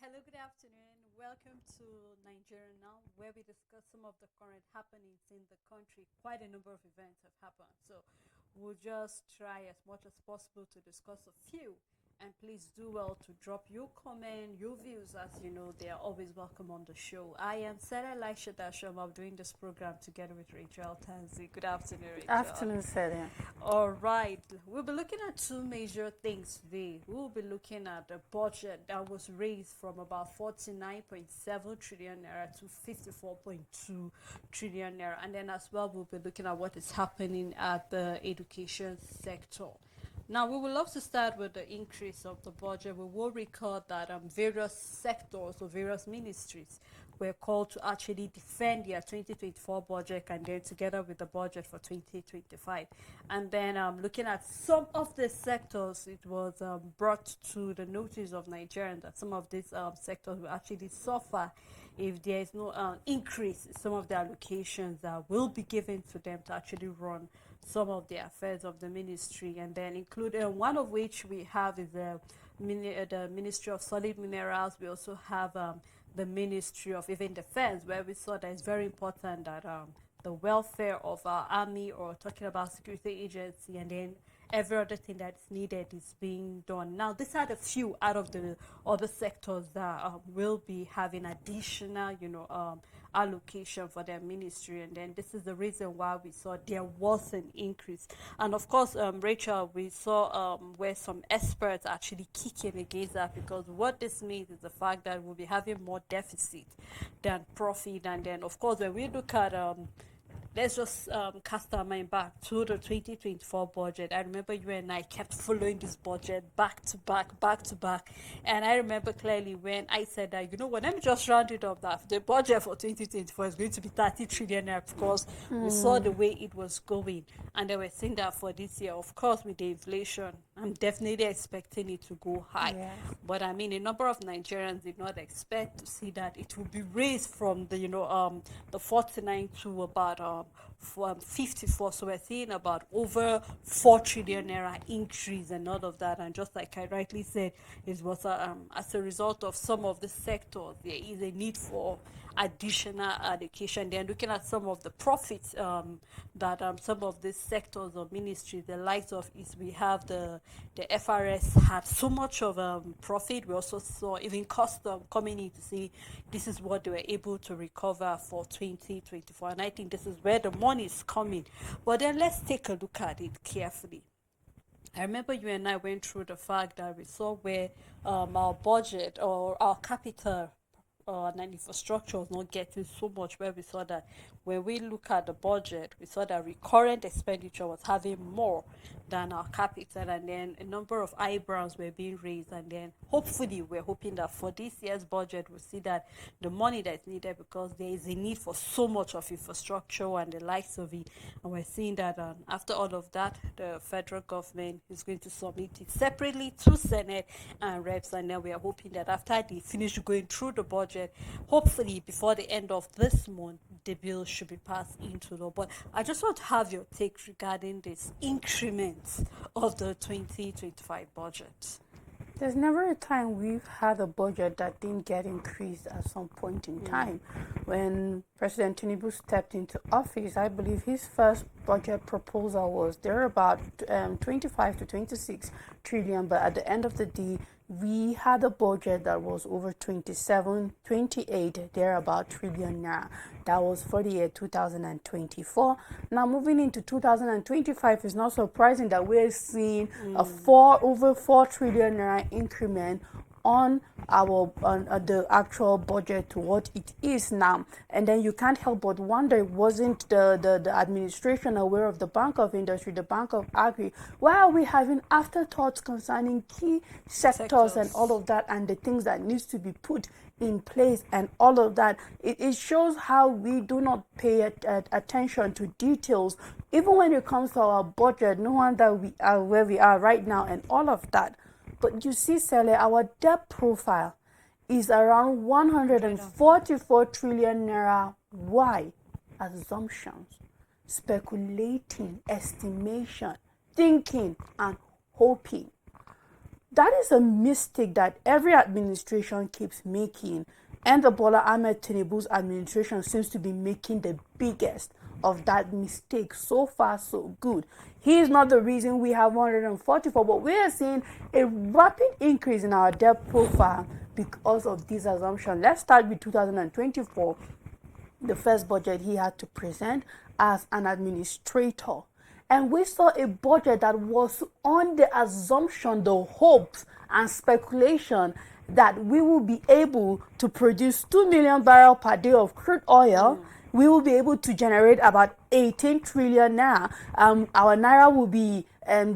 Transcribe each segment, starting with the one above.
Hello, good afternoon. Welcome to Nigeria Now, where we discuss some of the current happenings in the country. Quite a number of events have happened, so we'll just try as much as possible to discuss a few. And please do well to drop your comment, your views, as you know, they are always welcome on the show. I am Sarah Elisha Dasham. I'm doing this program together with Rachel Tanzi. Good afternoon, Rachel. Afternoon, Celia. All right, we'll be looking at two major things today. We'll be looking at the budget that was raised from about 49.7 trillion naira to 54.2 trillion naira, and then as well we'll be looking at what is happening at the education sector. Now, we would love to start with the increase of the budget. We will record that various sectors or various ministries were called to actually defend their 2024 budget and then together with the budget for 2025. And then looking at some of the sectors, it was brought to the notice of Nigerians that some of these sectors will actually suffer if there is no increase in some of the allocations that will be given to them to actually run some of the affairs of the ministry. And then include one of which we have is the Ministry of Solid Minerals. We also have the Ministry of even Defense, where we saw that it's very important that the welfare of our army, or talking about security agency, and then every other thing that's needed is being done. Now, these are the few out of the other sectors that will be having additional, allocation for their ministry, and then this is the reason why we saw there was an increase. And of course, Rachel, we saw where some experts actually kicking against that, because what this means is the fact that we'll be having more deficit than profit. And then of course, when we look at let's just cast our mind back to the 2024 budget. I remember you and I kept following this budget back to back, back to back. And I remember clearly when I said that, you know what, let me just round it up, that the budget for 2024 is going to be 30 trillion naira, because we saw the way it was going. And they were saying that for this year, of course, with the inflation, I'm definitely expecting it to go high. Yes. But I mean, a number of Nigerians did not expect to see that it will be raised from the 49 to about 54. So we're seeing about over 4 trillion naira increase and all of that. And just like I rightly said, it was as a result of some of the sectors, there is a need for additional allocation. They're looking at some of the profits that some of these sectors or ministries, the likes of is we have the FRS had so much of profit. We also saw even custom coming in to see this is what they were able to recover for 2024, and I think this is where the money is coming. But then let's take a look at it carefully. I remember you and I went through the fact that we saw where our budget or our capital and infrastructure was not getting so much, where we saw that when we look at the budget, we saw that recurrent expenditure was having more than our capital, and then a number of eyebrows were being raised. And then hopefully we're hoping that for this year's budget we'll see that the money that's needed, because there is a need for so much of infrastructure and the likes of it. And we're seeing that after all of that, the federal government is going to submit it separately to Senate and reps, and then we are hoping that after they finish going through the budget, hopefully before the end of this month, the bill should be passed into law. But I just want to have your take regarding this increment of the 2025 budget. There's never a time we've had a budget that didn't get increased at some point in time. When President Tinubu stepped into office, I believe his first budget proposal was there about 25 to 26 trillion, but at the end of the day, we had a budget that was over 27, 28, there about trillion naira. That was for the year 2024. Now moving into 2025, it's not surprising that we're seeing a over 4 trillion naira increment on our the actual budget to what it is now. And then you can't help but wonder, wasn't the administration aware of the Bank of Industry, the Bank of Agri? Why are we having afterthoughts concerning key sectors and all of that, and the things that needs to be put in place and all of that? It shows how we do not pay attention to details, even when it comes to our budget. No wonder we are where we are right now and all of that. But you see, Sally, our debt profile is around 144 trillion naira. Why? Assumptions, speculating, estimation, thinking, and hoping. that is a mistake that every administration keeps making, and the Bola Ahmed Tinubu's administration seems to be making the biggest of that mistake. So far, so good. He is not the reason we have 144, but we are seeing a rapid increase in our debt profile because of this assumption. Let's start with 2024, the first budget he had to present as an administrator. And we saw a budget that was on the assumption, the hopes and speculation that we will be able to produce 2 million barrels per day of crude oil. We will be able to generate about 18 trillion now. Our naira will be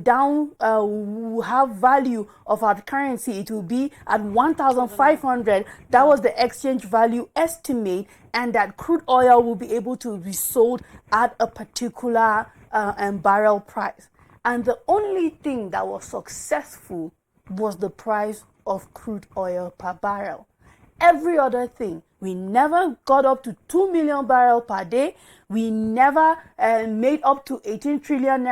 down, will have value of our currency. It will be at 1,500. That was the exchange value estimate, and that crude oil will be able to be sold at a particular barrel price. And the only thing that was successful was the price of crude oil per barrel. Every other thing, we never got up to 2 million barrels per day. We never made up to 18 trillion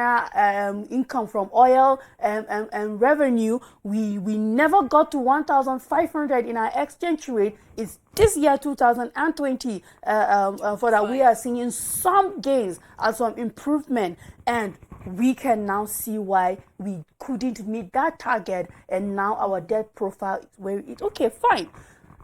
income from oil and revenue. We never got to 1,500 in our exchange rate. It's this year, 2020, for that we are seeing some gains and some improvement. And we can now see why we couldn't meet that target. And now our debt profile is where it's okay, fine.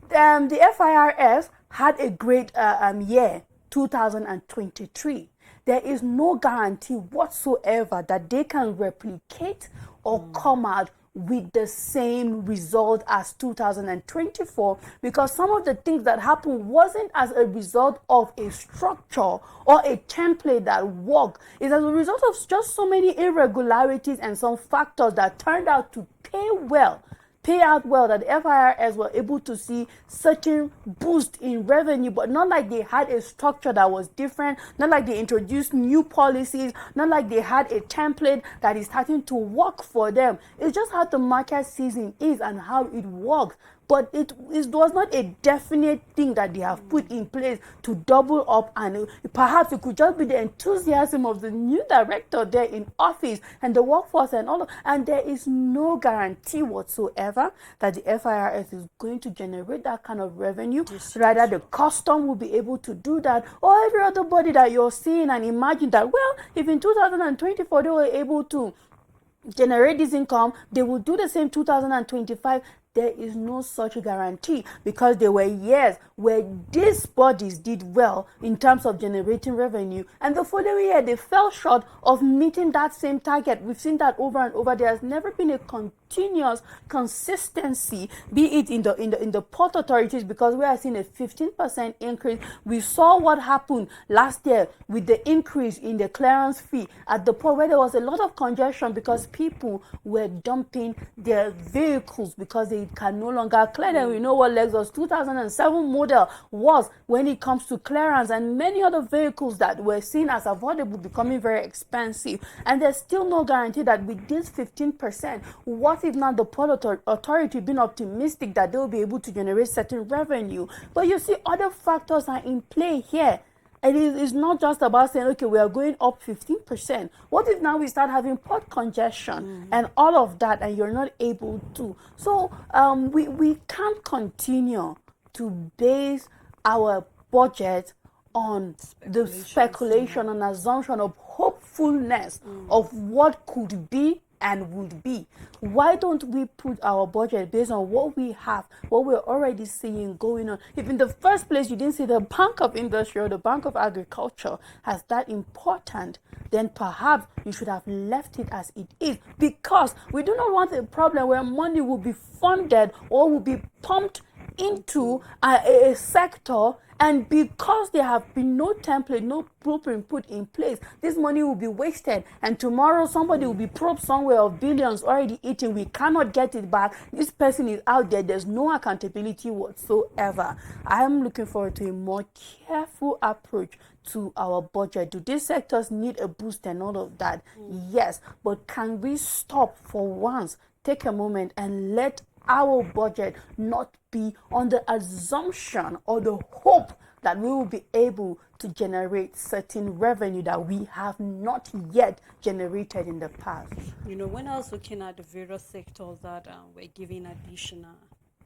The FIRS had a great year, 2023. There is no guarantee whatsoever that they can replicate or come out with the same result as 2024, because some of the things that happened wasn't as a result of a structure or a template that worked. It's as a result of just so many irregularities and some factors that turned out to pay out well, that the FIRS were able to see certain boost in revenue, but not like they had a structure that was different, not like they introduced new policies, not like they had a template that is starting to work for them. It's just how the market season is and how it works. But it was not a definite thing that they have put in place to double up, and perhaps it could just be the enthusiasm of the new director there in office and the workforce and all of, and there is no guarantee whatsoever that the FIRS is going to generate that kind of revenue. Rather, the custom will be able to do that, or every other body that you're seeing, and imagine that, well, if in 2024 they were able to generate this income, they will do the same 2025. There is no such guarantee, because there were years where these bodies did well in terms of generating revenue, and the following year they fell short of meeting that same target. We've seen that over and over. There has never been a continuous consistency, be it in the port authorities, because we are seeing a 15% increase. We saw what happened last year with the increase in the clearance fee at the port, where there was a lot of congestion because people were dumping their vehicles because they can no longer clear them. We know what Lexus 2007 model was when it comes to clearance, and many other vehicles that were seen as affordable becoming very expensive. And there's still no guarantee that with this 15%, what if not the port authority being optimistic that they'll be able to generate certain revenue? But you see, other factors are in play here. It is not just about saying, okay, we are going up 15%. What if now we start having port congestion and all of that, and you're not able to? So we can't continue to base our budget on the speculation and assumption of hopefulness of what could be and would be. Why don't we put our budget based on what we have, what we're already seeing going on? If in the first place you didn't see the Bank of Industry or the Bank of Agriculture as that important, then perhaps you should have left it as it is, because we do not want a problem where money will be funded or will be pumped into a sector, and because there have been no template, no blueprint put in place, this money will be wasted, and tomorrow somebody will be probed somewhere of billions already eaten. We cannot get it back. This person is out there. There's no accountability whatsoever. I am looking forward to a more careful approach to our budget. Do these sectors need a boost and all of that? Yes, but can we stop for once, take a moment, and let our budget not be on the assumption or the hope that we will be able to generate certain revenue that we have not yet generated in the past. When I was looking at the various sectors that were giving additional,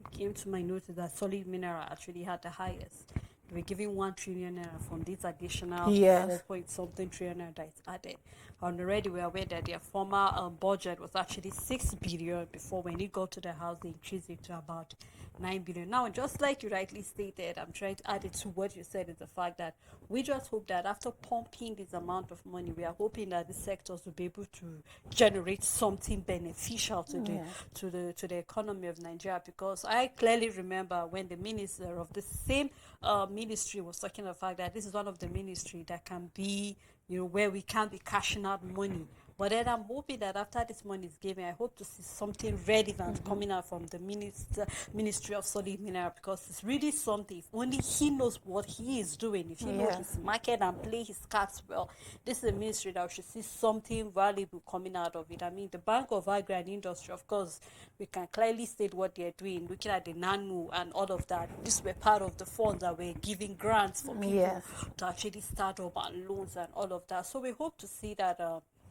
it came to my notice that solid mineral actually had the highest. They were giving 1 trillion naira from this additional Yes. 4 point something trillion naira that is added. And already we are aware that their former budget was actually 6 billion before. When it got to the house, they increased it to about 9 billion. Now, just like you rightly stated, I'm trying to add it to what you said, is the fact that we just hope that after pumping this amount of money, we are hoping that the sectors will be able to generate something beneficial to the economy of Nigeria. Because I clearly remember when the minister of the same ministry was talking about the fact that this is one of the ministry that can be, where we can't be cashing out money. But then I'm hoping that after this money is given, I hope to see something relevant coming out from the Ministry of Solid Mineral, because it's really something. If only he knows what he is doing, if he knows his market and play his cards well, this is a ministry that we should see something valuable coming out of it. I mean, the Bank of Agri and Industry, of course, we can clearly state what they're doing, looking at the nano and all of that. These were part of the funds that were giving grants for people to actually start up and loans and all of that. So we hope to see that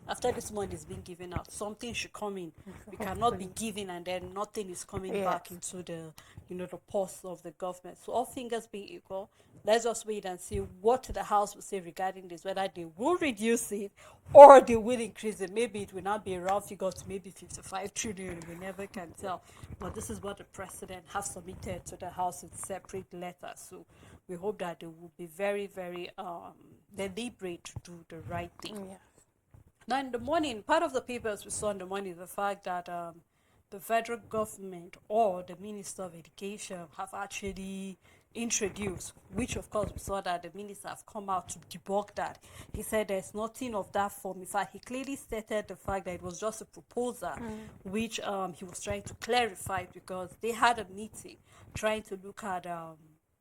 after this money is being given out, something should come in. We cannot be giving and then nothing is coming back into the, the purse of the government. So all fingers being equal, let's just wait and see what the House will say regarding this, whether they will reduce it or they will increase it. Maybe it will not be a round figure to maybe 55 trillion. We never can tell. But this is what the president has submitted to the House in separate letters. So we hope that they will be very, very deliberate to do the right thing. Now, in the morning, part of the papers we saw in the morning, the fact that the federal government or the Minister of Education have actually introduced, which of course we saw that the minister have come out to debunk that. He said there's nothing of that form. In fact, he clearly stated the fact that it was just a proposal, which he was trying to clarify, because they had a meeting trying to look at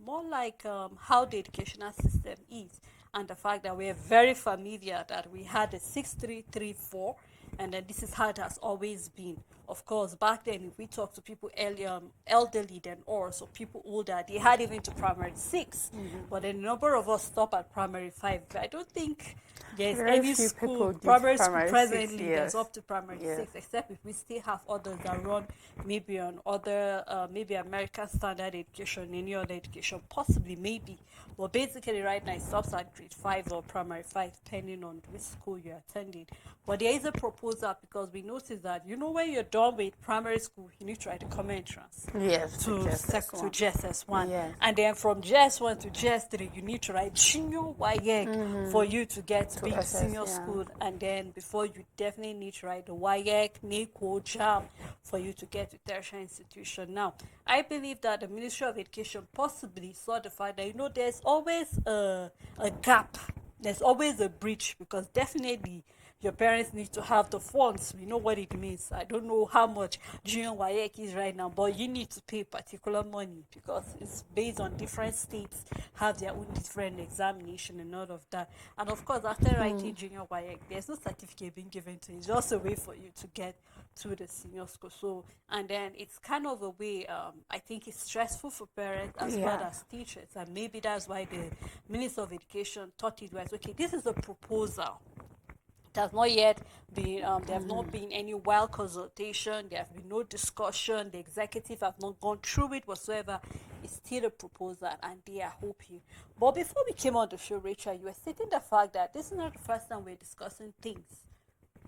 more like how the educational system is, and the fact that we are very familiar that we had a 6334, and then this is how it has always been. Of course, back then, if we talk to people elderly than us, or people older, they had even to primary 6, but a number of us stop at primary 5. I don't think there's any school, primary school presently that's up to primary 6, except if we still have others that run maybe on other, maybe American Standard Education, any other education, possibly, maybe. But basically right now it stops at grade 5 or primary 5, depending on which school you're attending. But there is a proposal, because we noticed that, when you're done with primary school, you need to write a common entrance to JSS1. And then from JS1 to JS3, you need to write junior WAEC for you to get to be senior school. And then before, you definitely need to write the WAEC, NECO, JAM for you to get to tertiary institution. Now, I believe that the Ministry of Education possibly saw the fact that, there's always a gap. There's always a breach, because definitely your parents need to have the funds. We know what it means. I don't know how much junior WAEC is right now, but you need to pay particular money, because it's based on different states have their own different examination and all of that. And of course, after writing junior WAEC, there's no certificate being given to you. It's just a way for you to get to the senior school. So, and then it's kind of a way, I think it's stressful for parents as well as teachers. And maybe that's why the Minister of Education thought it was, okay, this is a proposal. It has not yet been, there have not been any wild consultation, there have been no discussion, the executive have not gone through it whatsoever. It's still a proposal, and they are hoping. But before we came on the show, Rachel, you were stating the fact that this is not the first time we're discussing things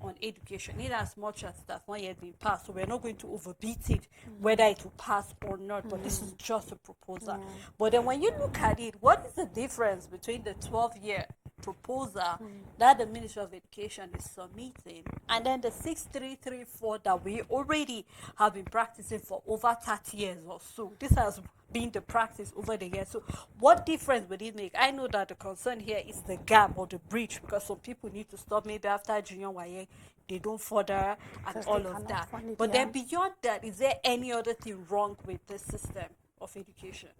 on education, in as much as it has not yet been passed. So we're not going to overbeat it, whether it will pass or not, but this is just a proposal. But then when you look at it, what is the difference between the 12-year proposal that the Ministry of Education is submitting and then the 6334 that we already have been practicing for over 30 years or so? This has been the practice over the years. So what difference would it make? I know that the concern here is the gap or the breach, because some people need to stop maybe after junior WAEC, they don't further and all of that. But then beyond that, is there any other thing wrong with the system of education?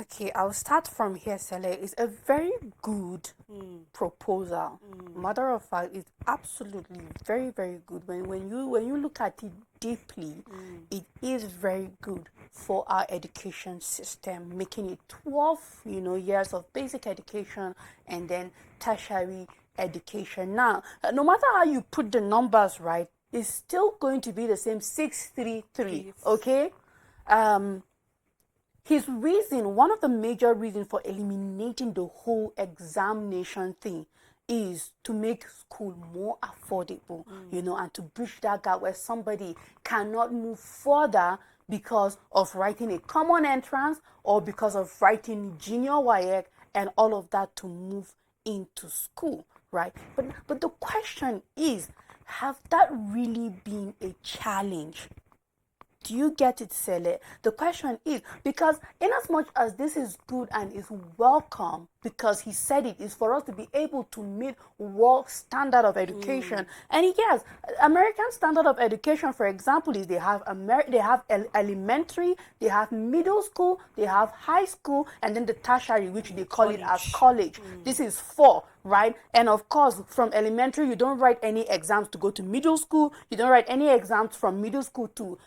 Okay, I'll start from here, Sele. It's a very good proposal. Matter of fact, it's absolutely very, very good. When you look at it deeply, it is very good. for our education system, making it 12, years of basic education and then tertiary education. Now, no matter how you put the numbers right, it's still going to be the same 633, okay? His reason, one of the major reasons for eliminating the whole examination thing is to make school more affordable, and to bridge that gap where somebody cannot move further because of writing a common entrance or because of writing junior WAEC and all of that to move into school, right? But the question is, have that really been a challenge? Do you get it, Sele? The question is, because in as much as this is good and is welcome, because he said it is for us to be able to meet world standard of education. And yes, American standard of education, for example, is they have elementary, they have middle school, they have high school, and then the tertiary, which they call it as college. This is 4, right? And of course, from elementary, you don't write any exams to go to middle school. You don't write any exams from middle school to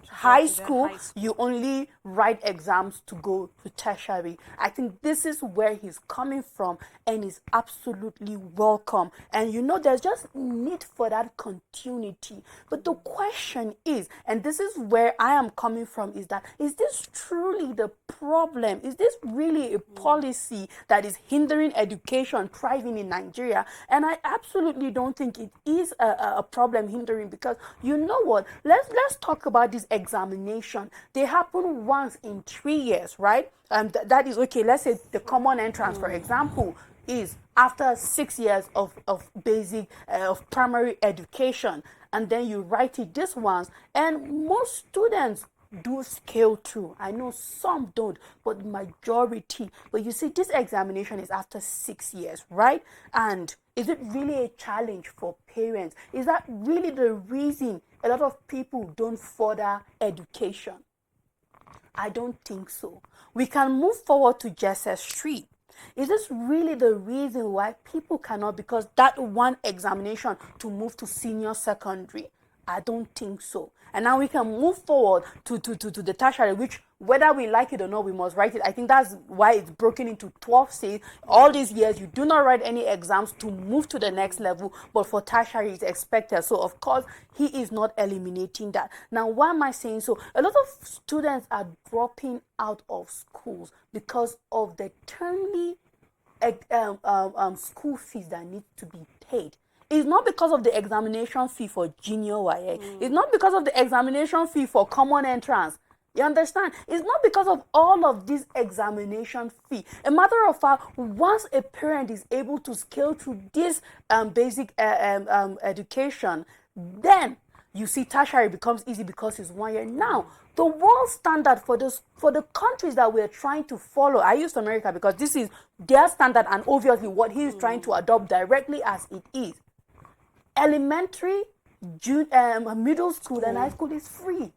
high school. You only write exams to go to tertiary. I think this is where he's coming from, and is absolutely welcome. And there's just need for that continuity. But the question is, and this is where I am coming from, is this truly the problem? Is this really a policy that is hindering education thriving in Nigeria? And I absolutely don't think it is a problem hindering, because you know what? Let's talk about this examination. They happen once in 3 years, right? That is okay. Let's say the common entrance, for example, is after 6 years of basic of primary education, and then you write it this once, and most students do scale through. I know some don't, but majority. But you see, this examination is after 6 years, right? And is it really a challenge for parents? Is that really the reason a lot of people don't further education? I don't think so. We can move forward to JSS3. Is this really the reason why people cannot, because that one examination, to move to senior secondary? I don't think so. And now we can move forward to the tertiary, which, whether we like it or not, we must write it. I think that's why it's broken into 12 stages. All these years, you do not write any exams to move to the next level, but for tertiary, it's expected. So, of course, he is not eliminating that. Now, why am I saying so? A lot of students are dropping out of schools because of the termly school fees that need to be paid. It's not because of the examination fee for junior WAEC. It's not because of the examination fee for common entrance. You understand? It's not because of all of this examination fee. A matter of fact, once a parent is able to scale through this basic education, then you see tertiary becomes easy because it's 1 year. Now, the world standard for the countries that we're trying to follow, I use America because this is their standard and obviously what he is trying to adopt directly as it is. Elementary, middle school, and high school is free.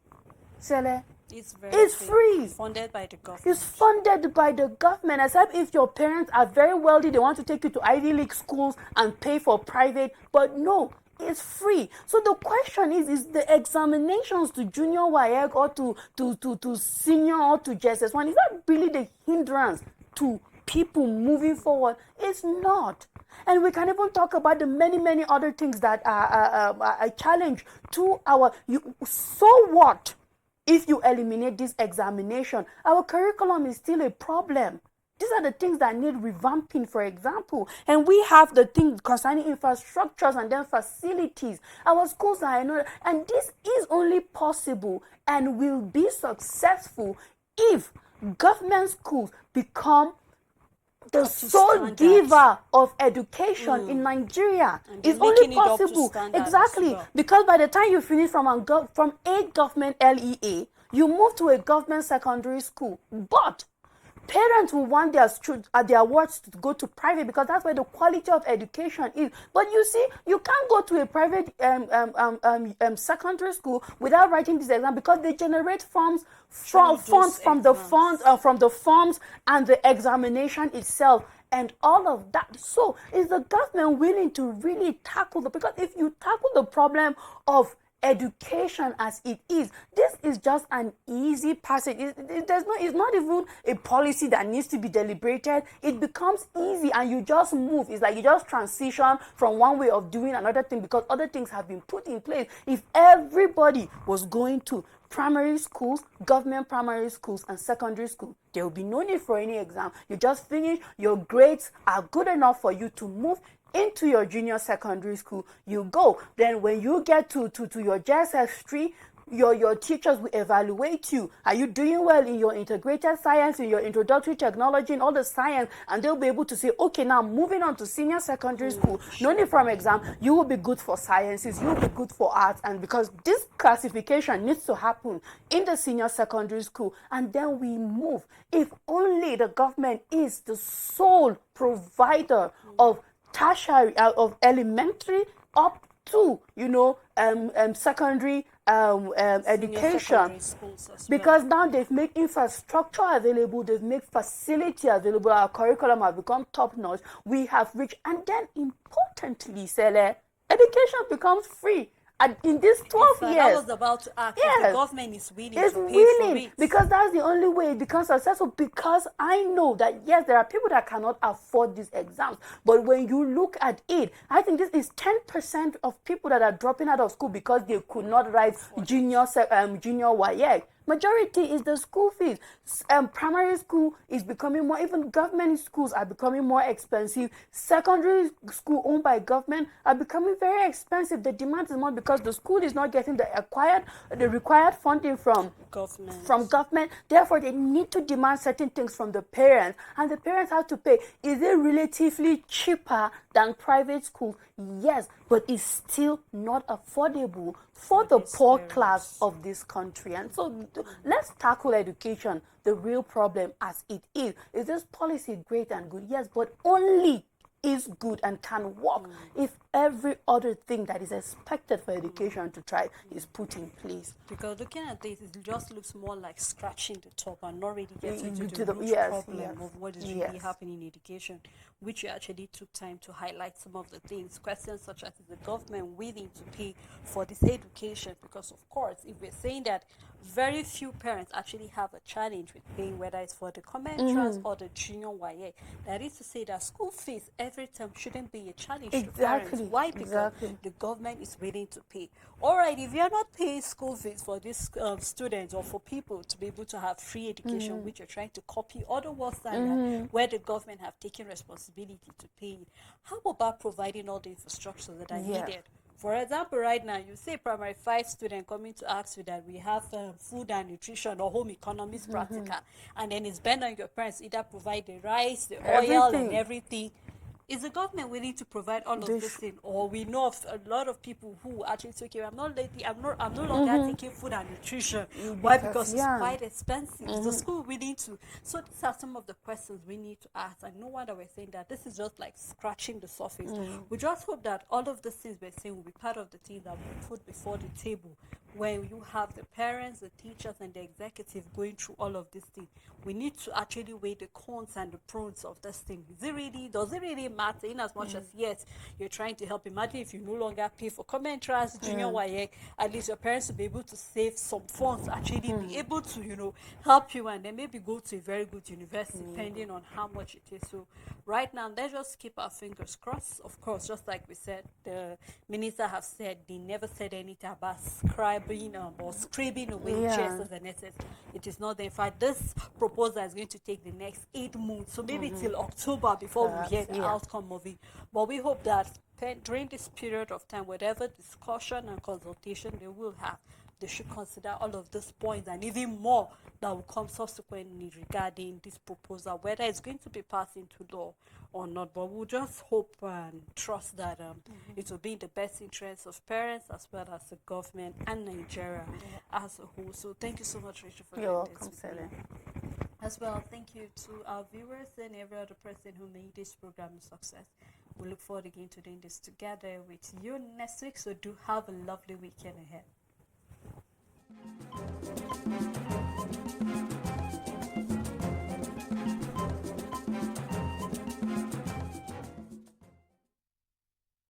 Sele, it's free. Funded by the government. It's funded by the government. Except if your parents are very wealthy, they want to take you to Ivy League schools and pay for private. But no, it's free. So the question is the examinations to junior WAEC or to senior or to JSS1, is that really the hindrance to people moving forward? It's not. And we can even talk about the many other things that are a challenge to so what if you eliminate this examination? Our curriculum is still a problem. These are the things that need revamping, for example. And we have the things concerning infrastructures and then facilities. Our schools are and this is only possible and will be successful if government schools become the sole giver of education in Nigeria. It's only possible. Exactly. Well. Because by the time you finish from a government LEA, you move to a government secondary school. But parents will want their wards to go to private because that's where the quality of education is. But you see, you can't go to a private secondary school without writing this exam because they generate funds from the forms and the examination itself and all of that. So is the government willing to really tackle because if you tackle the problem of education as it is. This is just an easy passage. It's not even a policy that needs to be deliberated. It becomes easy and you just move. It's like you just transition from one way of doing another thing because other things have been put in place. If everybody was going to primary schools, government primary schools and secondary school, there will be no need for any exam. You just finish, your grades are good enough for you to move into your junior secondary school. You go. Then when you get to your JSS3, your teachers will evaluate you. Are you doing well in your integrated science, in your introductory technology, in all the science? And they'll be able to say, okay, now moving on to senior secondary school, no need for an exam, you will be good for sciences, you will be good for arts. And because this classification needs to happen in the senior secondary school, and then we move. If only the government is the sole provider of tertiary, of elementary up to, secondary education, because now they've made infrastructure available, they've made facility available, our curriculum has become top notch, we have reached, and then importantly, Sele, education becomes free. And in these 12 years, I was about to ask, yes, the government is willing to pay for it. Because that's the only way it becomes successful. Because I know that, yes, there are people that cannot afford these exams. But when you look at it, I think this is 10% of people that are dropping out of school because they could not write junior WAEC. Majority is the school fees. Primary school is becoming more, even government schools are becoming more expensive. Secondary school owned by government are becoming very expensive. The demand is more because the school is not getting the required funding from government. Therefore, they need to demand certain things from the parents, and the parents have to pay. Is it relatively cheaper than private schools? Yes, but it's still not affordable for the poor class of this country. And so let's tackle education, the real problem as it is. Is this policy great and good? Yes, but only is good and can work if every other thing that is expected for education to try is put in place. Because looking at this, it just looks more like scratching the top and not really getting to the root problem of what is really happening in education, which you actually took time to highlight some of the things. Questions such as, is the government willing to pay for this education? Because of course, if we're saying that very few parents actually have a challenge with paying, whether it's for the common entrance or the junior YA, that is to say that school fees every term shouldn't be a challenge to parents. Why? Because the government is willing to pay. All right, if you are not paying school fees for these students or for people to be able to have free education, which you're trying to copy other world standards where the government have taken responsibility to pay, how about providing all the infrastructure that are needed? For example, right now, you say primary 5 student coming to ask you that we have food and nutrition or home economics practical, and then it's bent on your parents either provide the rice, the oil, and everything. Is the government willing to provide all of this thing? Or we know of a lot of people who actually say, okay, I'm no longer taking food and nutrition. Why? Because it's quite expensive. Is the school willing to? So these are some of the questions we need to ask. And no wonder we're saying that this is just like scratching the surface. We just hope that all of the things we're saying will be part of the things that we put before the table when you have the parents, the teachers, and the executive going through all of these things. We need to actually weigh the cons and the pros of this thing. Does it really matter? In as much as, yes, you're trying to help. Imagine if you no longer pay for common entrance, junior YA, at least your parents will be able to save some funds, actually be able to, help you, and then maybe go to a very good university, depending on how much it is. So right now, let's just keep our fingers crossed. Of course, just like we said, the minister have said, they never said anything about scribing or scraping away JSS and SS. It is not. In fact, this proposal is going to take the next 8 months, so maybe till October before we hear the outcome of it. But we hope that during this period of time, whatever discussion and consultation they will have, they should consider all of these points and even more that will come subsequently regarding this proposal, whether it's going to be passed into law or not. But we'll just hope and trust that it will be in the best interest of parents as well as the government and Nigeria as a whole. So thank you so much, Rachel, for You're welcome, Sally. As well, thank you to our viewers and every other person who made this program a success. We look forward again to doing this together with you next week. So do have a lovely weekend ahead.